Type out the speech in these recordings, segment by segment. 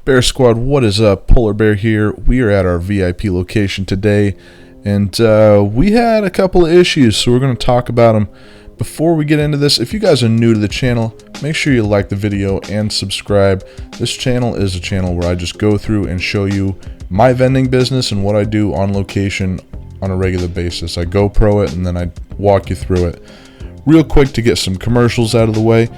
Bear Squad, what is up? Polar Bear here. We are at our VIP location today, and we had a couple of issues, so we're going to talk about them. Before we get into this, if you guys are new to the channel, make sure you like the video and subscribe. This channel is a channel where I just go through and show you my vending business and what I do on location on a regular basis. I GoPro it and then I walk you through it. Real quick to get some commercials out of the way.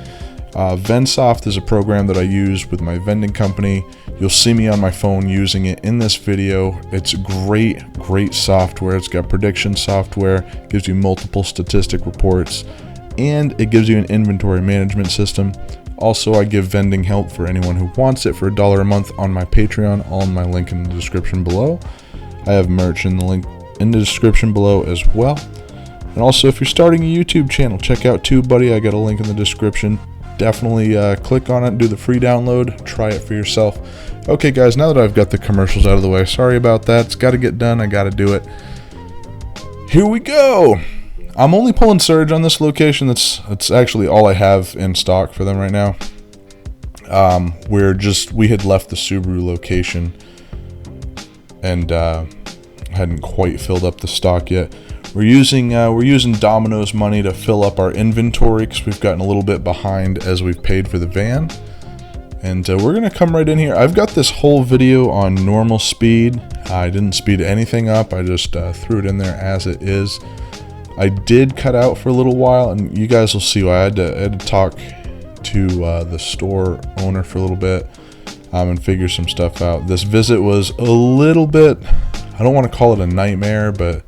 Vensoft is a program that I use with my vending company. You'll see me on my phone using it in this video. It's great software. It's got prediction software, gives you multiple statistic reports, and it gives you an inventory management system. Also, I give vending help for anyone who wants it for $1 a month on my Patreon. All in my link in the description below. I have merch in the link in the description below as well. And also, if you're starting a YouTube channel, check out TubeBuddy. I got a link in the description. Definitely click on it, do the free download, try it for yourself. Okay guys, now that I've got the commercials out of the way, sorry about that, it's got to get done, I got to do it. Here we go! I'm only pulling Surge on this location. That's actually all I have in stock for them right now. We had left the Subaru location and hadn't quite filled up the stock yet. We're using Domino's money to fill up our inventory because we've gotten a little bit behind as we've paid for the van. And we're going to come right in here. I've got this whole video on normal speed. I didn't speed anything up. I just threw it in there as it is. I did cut out for a little while, and you guys will see why. I had to talk to the store owner for a little bit and figure some stuff out. This visit was a little bit, I don't want to call it a nightmare, but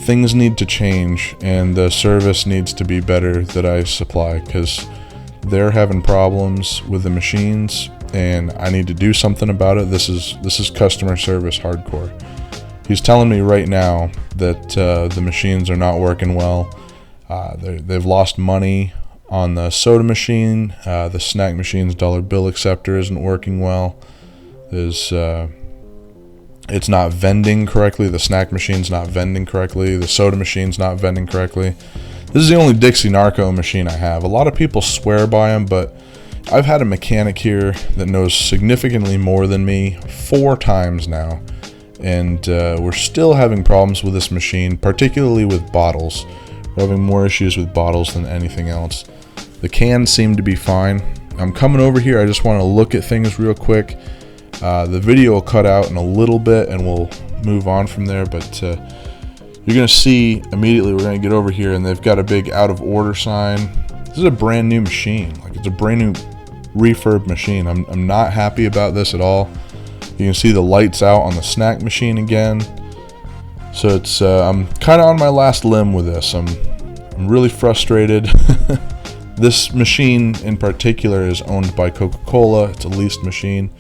things need to change and the service needs to be better that I supply because they're having problems with the machines and I need to do something about it. This is customer service hardcore. He's telling me right now that the machines are not working well. They've lost money on the soda machine. The snack machine's dollar bill acceptor isn't working well. It's not vending correctly. The snack machine's not vending correctly. The soda machine's not vending correctly. This is the only Dixie Narco machine I have. A lot of people swear by them, but I've had a mechanic here that knows significantly more than me 4 times now. And we're still having problems with this machine, particularly with bottles. We're having more issues with bottles than anything else. The cans seem to be fine. I'm coming over here. I just want to look at things real quick. The video will cut out in a little bit and we'll move on from there, but you're going to see immediately we're going to get over here and they've got a big out of order sign. This is a brand new machine. Like, it's a brand new refurb machine. I'm not happy about this at all. You can see the lights out on the snack machine again. So it's I'm kind of on my last limb with this. I'm really frustrated. This machine in particular is owned by Coca-Cola. It's a leased machine.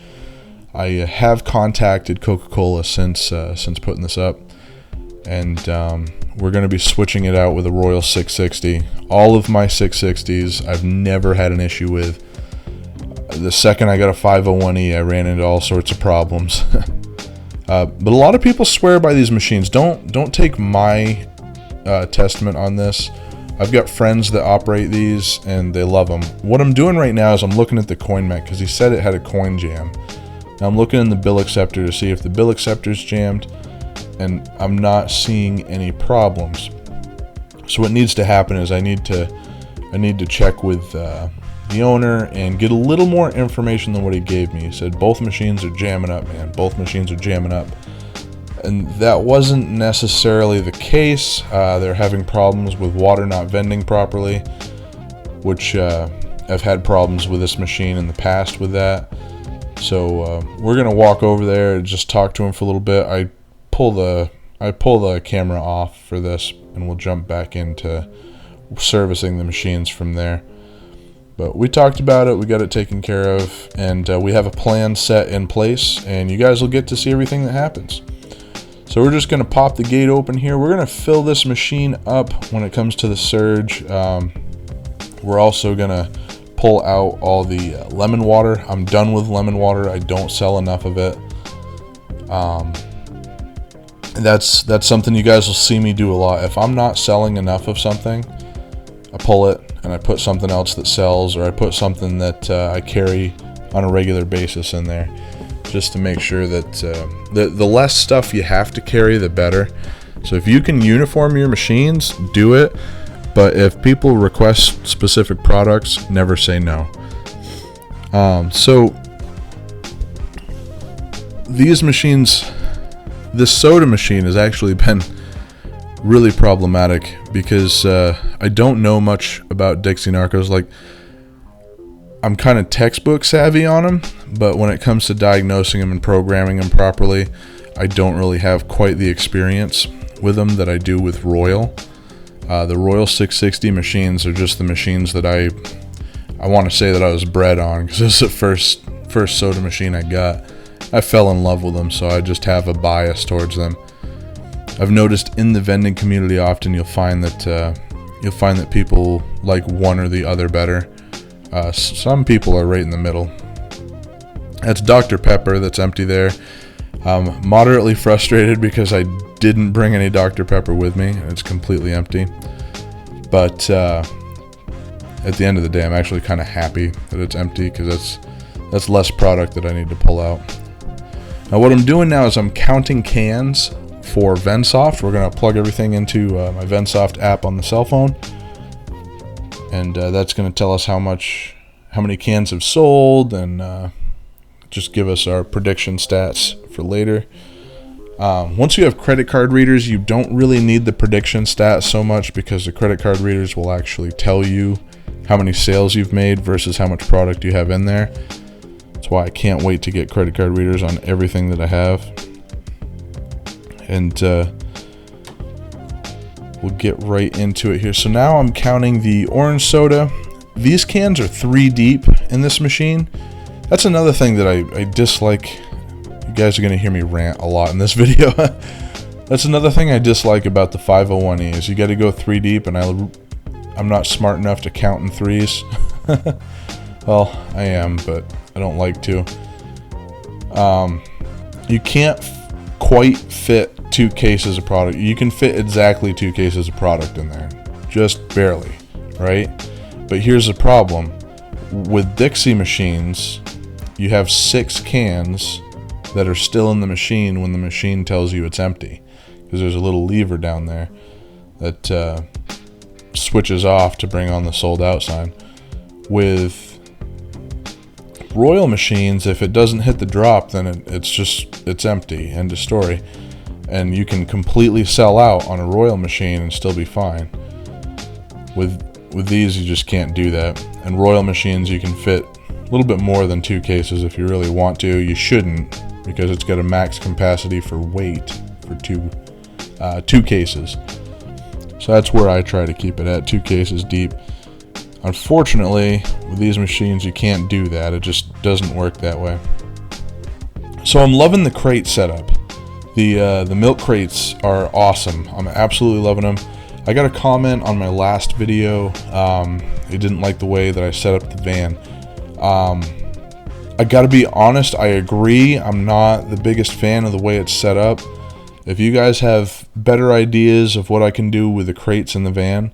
I have contacted Coca-Cola since putting this up, and we're going to be switching it out with a Royal 660. All of my 660s I've never had an issue with. The second I got a 501E, I ran into all sorts of problems. But a lot of people swear by these machines. Don't take my testament on this. I've got friends that operate these and they love them. What I'm doing right now is I'm looking at the coin mech because he said it had a coin jam. Now I'm looking in the bill acceptor to see if the bill acceptor is jammed, and I'm not seeing any problems. So what needs to happen is I need to check with the owner and get a little more information than what he gave me. He said both machines are jamming up, man. Both machines are jamming up, and that wasn't necessarily the case. They're having problems with water not vending properly, which I've had problems with this machine in the past with that. So we're gonna walk over there and just talk to him for a little bit. I pull the camera off for this, and we'll jump back into servicing the machines from there. But we talked about it, we got it taken care of, and we have a plan set in place, and you guys will get to see everything that happens. So we're just gonna pop the gate open here. We're gonna fill this machine up when it comes to the Surge. We're also gonna pull out all the lemon water. I'm done with lemon water. I don't sell enough of it. That's something you guys will see me do a lot. If I'm not selling enough of something, I pull it and I put something else that sells, or I put something that I carry on a regular basis in there, just to make sure that the less stuff you have to carry, the better. So if you can uniform your machines, do it. But if people request specific products, never say no. So these machines, this soda machine has actually been really problematic because I don't know much about Dixie Narcos. Like, I'm kind of textbook savvy on them, but when it comes to diagnosing them and programming them properly, I don't really have quite the experience with them that I do with Royal. The Royal 660 machines are just the machines that I want to say that I was bred on, because this is the first soda machine I got. I fell in love with them, so I just have a bias towards them. I've noticed in the vending community often you'll find that people like one or the other better. Some people are right in the middle. That's Dr. Pepper that's empty there. I'm moderately frustrated because I didn't bring any Dr. Pepper with me. It's completely empty. But at the end of the day, I'm actually kind of happy that it's empty, because that's less product that I need to pull out. Now what I'm doing now is I'm counting cans for Vensoft. We're going to plug everything into my Vensoft app on the cell phone. And that's going to tell us how many cans have sold, and just give us our prediction stats for later. Once you have credit card readers, you don't really need the prediction stats so much, because the credit card readers will actually tell you how many sales you've made versus how much product you have in there. That's why I can't wait to get credit card readers on everything that I have. And we'll get right into it here. So now I'm counting the orange soda. These cans are 3 deep in this machine. That's another thing that I dislike. You guys are going to hear me rant a lot in this video. That's another thing I dislike about the 501E is you got to go 3 deep, and I'm not smart enough to count in threes. Well, I am, but I don't like to. You can't quite fit 2 cases of product. You can fit exactly 2 cases of product in there, just barely, right? But here's the problem. With Dixie machines, you have 6 cans that are still in the machine when the machine tells you it's empty, because there's a little lever down there that switches off to bring on the sold out sign. With Royal machines, if it doesn't hit the drop, then it's empty, end of story. And you can completely sell out on a Royal machine and still be fine. With these, you just can't do that. And Royal machines, you can fit a little bit more than 2 cases if you really want to. You shouldn't, because it's got a max capacity for weight for 2 cases. So that's where I try to keep it at, 2 cases deep. Unfortunately, with these machines, you can't do that. It just doesn't work that way. So I'm loving the crate setup. The milk crates are awesome. I'm absolutely loving them. I got a comment on my last video. They didn't like the way that I set up the van. I gotta be honest, I agree. I'm not the biggest fan of the way it's set up. If you guys have better ideas of what I can do with the crates in the van,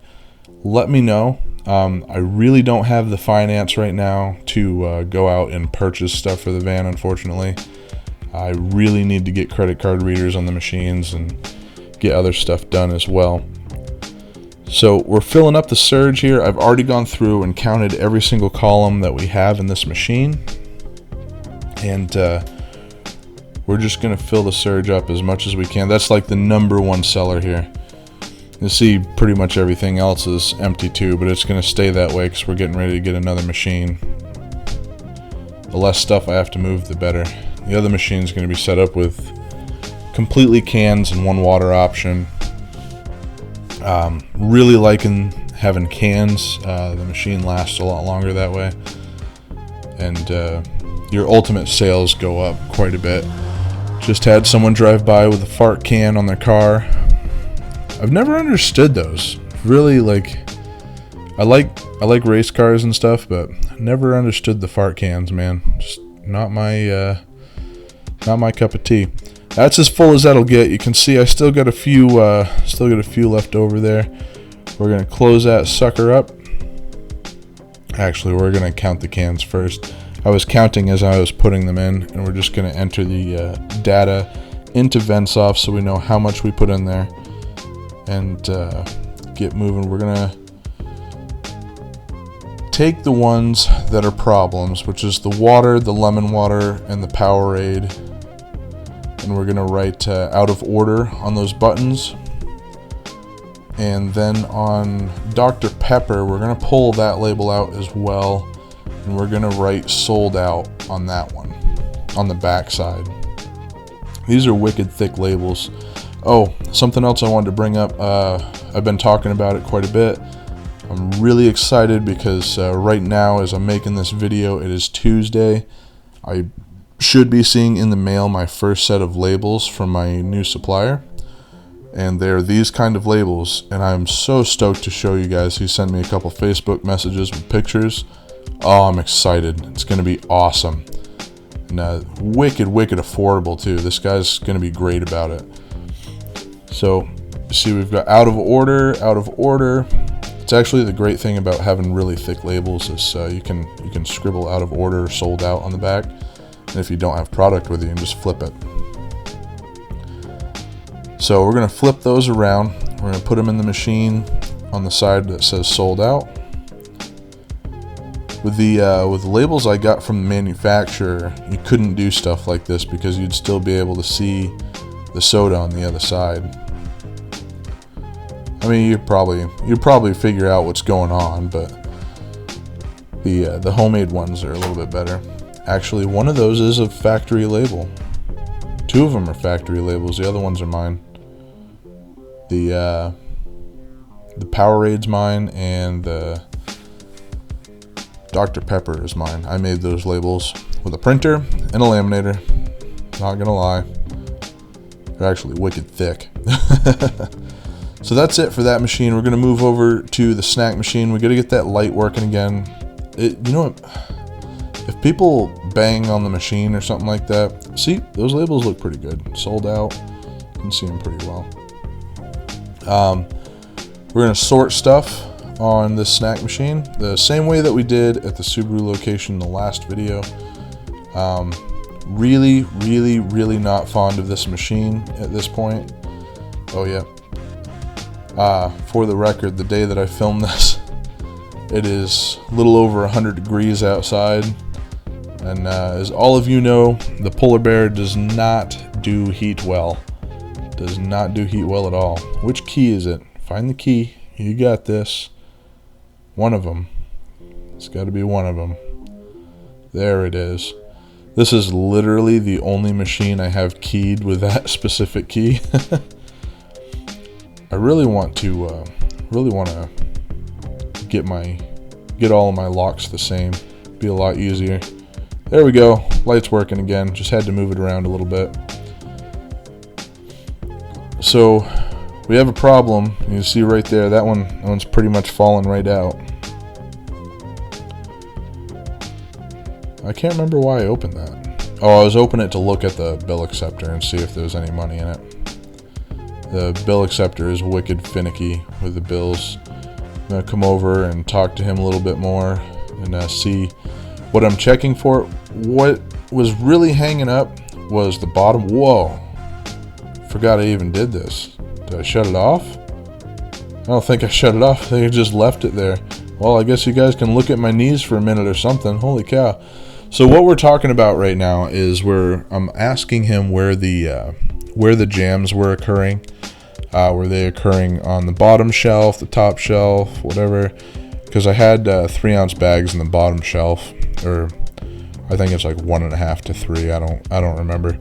let me know. I really don't have the finance right now to go out and purchase stuff for the van, unfortunately. I really need to get credit card readers on the machines and get other stuff done as well. So we're filling up the surge here. I've already gone through and counted every single column that we have in this machine. And we're just going to fill the surge up as much as we can. That's like the #1 seller here. You see pretty much everything else is empty too, but it's going to stay that way because we're getting ready to get another machine. The less stuff I have to move, the better. The other machine is going to be set up with completely cans and 1 water option. Really liking having cans. The machine lasts a lot longer that way. And your ultimate sales go up quite a bit. Just had someone drive by with a fart can on their car. I've never understood those. Really, like, I like race cars and stuff, but I never understood the fart cans, man. Just not my cup of tea. That's as full as that'll get. You can see I still got a few left over there. We're gonna close that sucker up. Actually, we're gonna count the cans first. I was counting as I was putting them in, and we're just going to enter the data into Vensoft so we know how much we put in there and get moving. We're going to take the ones that are problems, which is the water, the lemon water, and the Powerade, and we're going to write out of order on those buttons. And then on Dr. Pepper, we're going to pull that label out as well, and we're going to write sold out on that one, on the back side. These are wicked thick labels. Oh, something else I wanted to bring up. I've been talking about it quite a bit. I'm really excited because right now, as I'm making this video, it is Tuesday. I should be seeing in the mail my first set of labels from my new supplier. And they're these kind of labels, and I'm so stoked to show you guys. He sent me a couple Facebook messages with pictures. Oh, I'm excited. It's going to be awesome. And wicked affordable too. This guy's going to be great about it. So, see, we've got out of order. It's actually the great thing about having really thick labels is you can scribble out of order, sold out on the back. And if you don't have product with you, you can just flip it. So we're going to flip those around. We're going to put them in the machine on the side that says sold out. With the labels I got from the manufacturer, you couldn't do stuff like this because you'd still be able to see the soda on the other side. I mean, you'd probably figure out what's going on, but the homemade ones are a little bit better. Actually, one of those is a factory label. 2 of them are factory labels. The other ones are mine. The Powerade's mine, and the Dr. Pepper is mine. I made those labels with a printer and a laminator. Not gonna lie, they're actually wicked thick. So that's it for that machine. We're gonna move over to the snack machine. We gotta get that light working again. You know what? If people bang on the machine or something like that, see, those labels look pretty good. Sold out. You can see them pretty well. We're gonna sort stuff on this snack machine the same way that we did at the Subaru location in the last video. Really not fond of this machine at this point. Oh yeah. For the record, the day that I filmed this, it is a little over 100 degrees outside, and as all of you know, the polar bear does not do heat well. Does not do heat well at all. Which key is it? Find the key. You got this. One of them. It's got to be one of them. There it is. This is literally the only machine I have keyed with that specific key. I really want to get all of my locks the same. Be a lot easier. There we go. Light's working again. Just had to move it around a little bit. So we have a problem. You see right there, that one's pretty much fallen right out. I can't remember why I opened that. Oh, I was opening it to look at the bill acceptor and see if there was any money in it. The bill acceptor is wicked finicky with the bills. I'm gonna come over and talk to him a little bit more and see what I'm checking for. What was really hanging up was the bottom. Whoa. Forgot I even did this. Did I shut it off? I don't think I shut it off. I think I just left it there. Well, I guess you guys can look at my knees for a minute or something. Holy cow. So what we're talking about right now is I'm asking him where the jams were occurring. Were they occurring on the bottom shelf, the top shelf, whatever? Because I had 3-ounce bags in the bottom shelf, or I think it's like 1.5 to 3. I don't remember.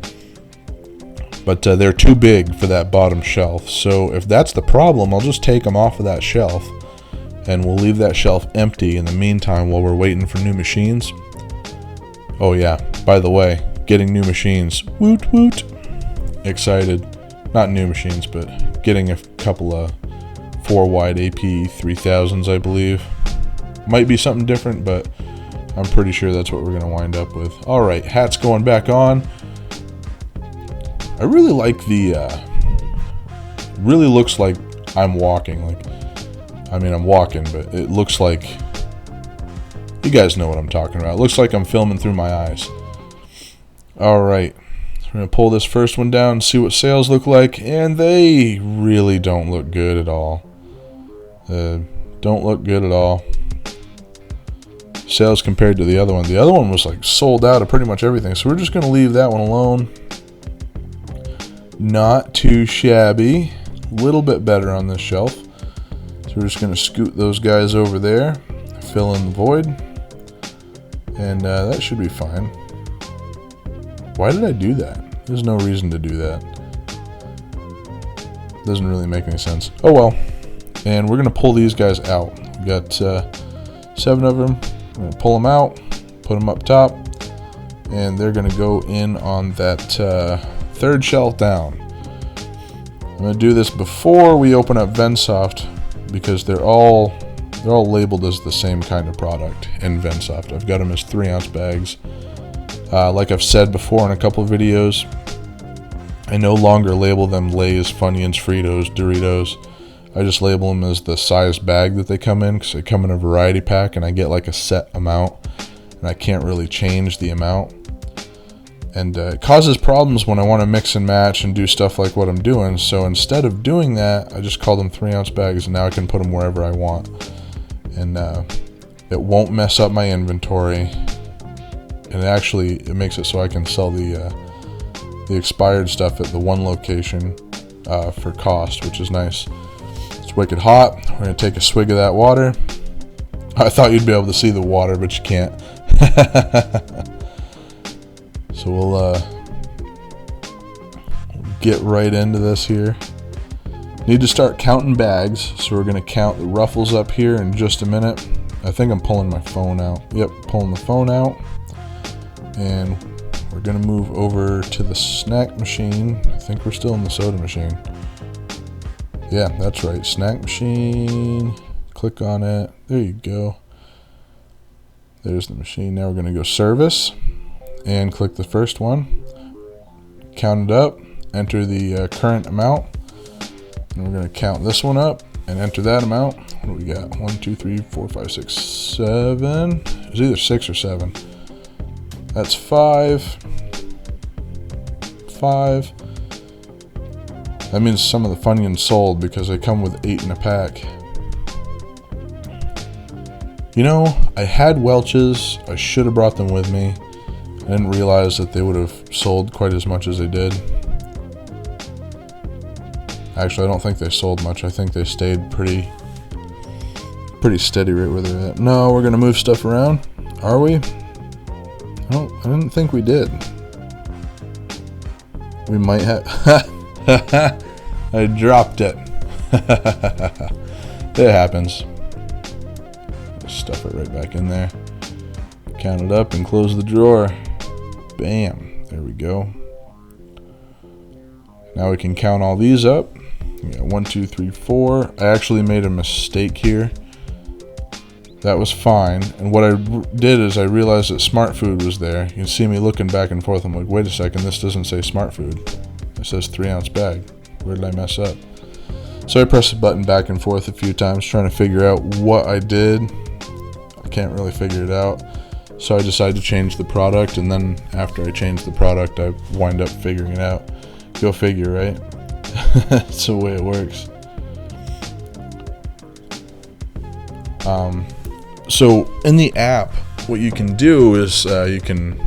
But they're too big for that bottom shelf. So if that's the problem, I'll just take them off of that shelf, and we'll leave that shelf empty in the meantime while we're waiting for new machines. Oh yeah, by the way, getting new machines. Woot woot. Excited. Not new machines, but getting a couple of 4-wide AP 3000s, I believe. Might be something different, but I'm pretty sure that's what we're going to wind up with. Alright, hat's going back on. I really like really looks like I'm walking. I'm walking, but it looks like You guys know what I'm talking about. It looks like I'm filming through my eyes. Alright, so we're going to pull this first one down and see what sales look like, and they really don't look good at all. Don't look good at all. Sales compared to the other one. The other one was like sold out of pretty much everything, so we're just going to leave that one alone. Not too shabby. A little bit better on this shelf. So we're just going to scoot those guys over there, fill in the void, and that should be fine. Why did I do that? There's no reason to do that. Doesn't really make any sense. Oh well. And we're going to pull these guys out. We got 7 of them. We're going to pull them out, put them up top, and they're going to go in on that third shelf down. I'm going to do this before we open up Vensoft because they're all labeled as the same kind of product in Vensoft. I've got them as 3-ounce bags. Like I've said before in a couple of videos, I no longer label them Lay's, Funyuns, Fritos, Doritos. I just label them as the size bag that they come in, because they come in a variety pack and I get like a set amount and I can't really change the amount. And it causes problems when I want to mix and match and do stuff like what I'm doing. So instead of doing that, I just call them 3-ounce bags, and now I can put them wherever I want. And it won't mess up my inventory. And it makes it so I can sell the expired stuff at the one location for cost, which is nice. It's wicked hot. We're going to take a swig of that water. I thought you'd be able to see the water, but you can't. So we'll get right into this here. Need to start counting bags, so we're going to count the Ruffles up here in just a minute. I think I'm pulling my phone out. Yep, pulling the phone out. And we're going to move over to the snack machine. I think we're still in the soda machine. Yeah, that's right. Snack machine. Click on it. There you go. There's the machine. Now we're going to go service. And click the first one. Count it up. Enter the current amount. And we're going to count this one up and enter that amount. What do we got? 1, 2, 3, 4, 5, 6, 7. It's either 6 or 7. That's 5. 5. That means some of the Funyuns sold because they come with 8 in a pack. You know, I had Welch's. I should have brought them with me. I didn't realize that they would have sold quite as much as they did. Actually, I don't think they sold much. I think they stayed pretty steady right where they're at. No, we're going to move stuff around. Are we? I didn't think we did. We might have. I dropped it. It happens. Stuff it right back in there. Count it up and close the drawer. Bam. There we go. Now we can count all these up. We got 1, 2, 3, 4. I actually made a mistake here. That was fine. And what I did is I realized that Smart Food was there. You can see me looking back and forth. I'm like, wait a second, this doesn't say Smart Food. It says 3-ounce bag. Where did I mess up? So I pressed the button back and forth a few times trying to figure out what I did. I can't really figure it out. So I decided to change the product, and then after I changed the product, I wind up figuring it out. Go figure, right? That's the way it works. So in the app, what you can do is you can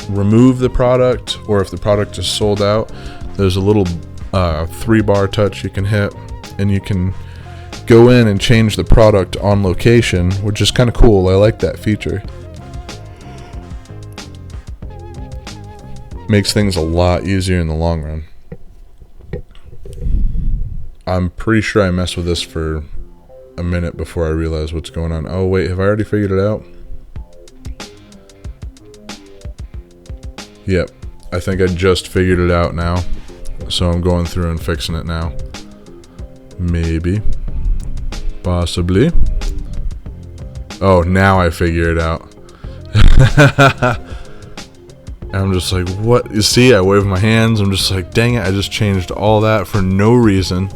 remove the product, or if the product is sold out, there's a little 3-bar touch you can hit, and you can go in and change the product on location, which is kind of cool. I like that feature. Makes things a lot easier in the long run. I'm pretty sure I messed with this for a minute before I realized what's going on. Oh wait, have I already figured it out? Yep, I think I just figured it out now. So I'm going through and fixing it now. Maybe. Possibly. Oh, now I figure it out. I'm just like, what? You see, I wave my hands. I'm just like, dang it, I just changed all that for no reason.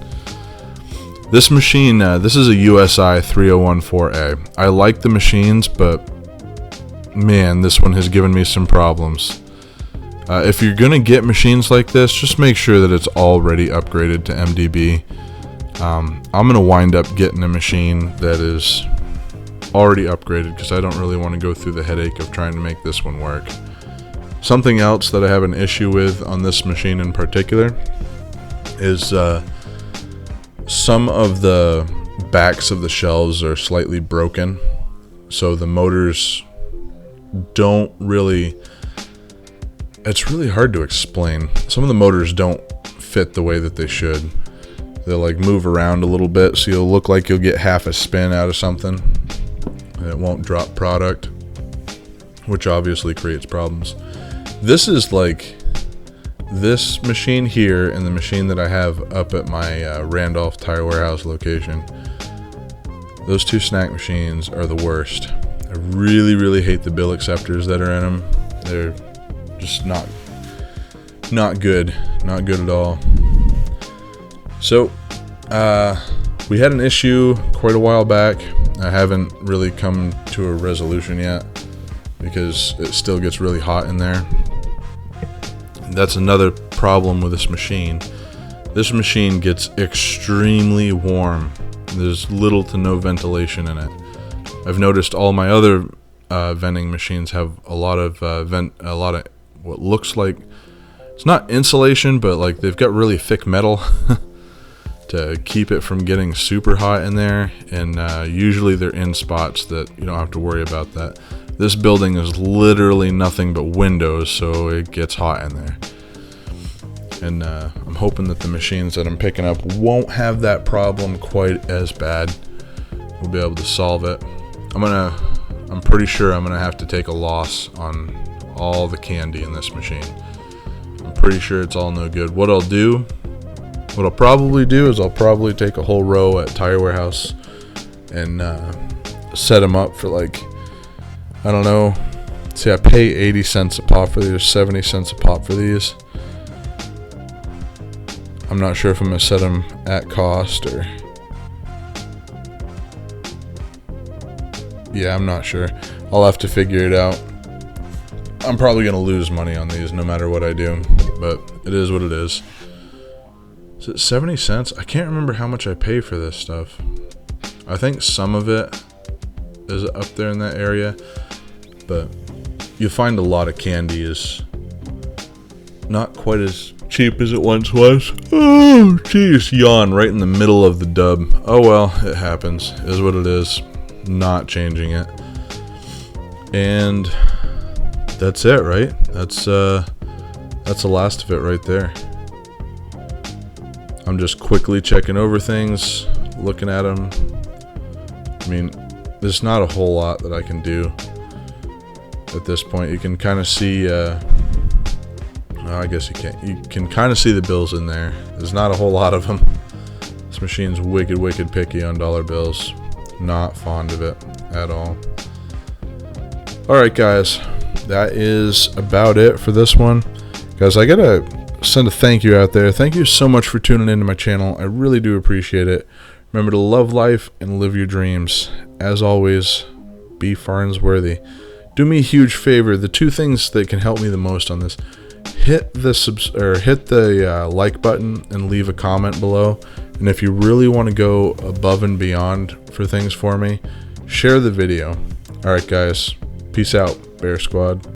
This machine, this is a USI 3014A. I like the machines, but man, this one has given me some problems. If you're gonna get machines like this, just make sure that it's already upgraded to MDB. I'm gonna wind up getting a machine that is already upgraded because I don't really want to go through the headache of trying to make this one work. Something else that I have an issue with on this machine in particular is some of the backs of the shelves are slightly broken, so the motors don't really, it's really hard to explain. Some of the motors don't fit the way that they should. They'll like move around a little bit, so you'll look like you'll get half a spin out of something and it won't drop product, which obviously creates problems. This is like this machine here and the machine that I have up at my Randolph Tire Warehouse location. Those two snack machines are the worst. I really hate the bill acceptors that are in them. They're just not good, not good at all. So we had an issue quite a while back. I haven't really come to a resolution yet because it still gets really hot in there. That's another problem with this machine. This machine gets extremely warm. There's little to no ventilation in it. I've noticed all my other vending machines have a lot of what looks like, it's not insulation, but like they've got really thick metal to keep it from getting super hot in there, and usually they're in spots that you don't have to worry about that. This building is literally nothing but windows, so it gets hot in there. And I'm hoping that the machines that I'm picking up won't have that problem quite as bad. We'll be able to solve it. I'm pretty sure I'm gonna have to take a loss on all the candy in this machine. I'm pretty sure it's all no good. What I'll probably do is I'll probably take a whole row at Tire Warehouse and set them up for like, I don't know. See, I pay 80 cents a pop for these, 70 cents a pop for these. I'm not sure if I'm going to set them at cost or... Yeah, I'm not sure. I'll have to figure it out. I'm probably going to lose money on these no matter what I do, but it is what it is. Is it 70 cents? I can't remember how much I pay for this stuff. I think some of it is up there in that area, but you'll find a lot of candy is not quite as cheap as it once was. Oh, jeez, yawn right in the middle of the dub. Oh well, it happens. It is what it is. Not changing it. And that's it, right? That's the last of it right there. I'm just quickly checking over things, looking at them. I mean, there's not a whole lot that I can do at this point. You can kind of see, I guess you can't. You can kind of see the bills in there. There's not a whole lot of them. This machine's wicked picky on dollar bills. Not fond of it at all. Alright guys, that is about it for this one. Guys, I gotta send a thank you out there. Thank you so much for tuning into my channel. I really do appreciate it. Remember to love life and live your dreams. As always, be Farnsworthy. Do me a huge favor. The two things that can help me the most on this: hit the like button and leave a comment below. And if you really want to go above and beyond for things for me, share the video. Alright guys, peace out, Bear Squad.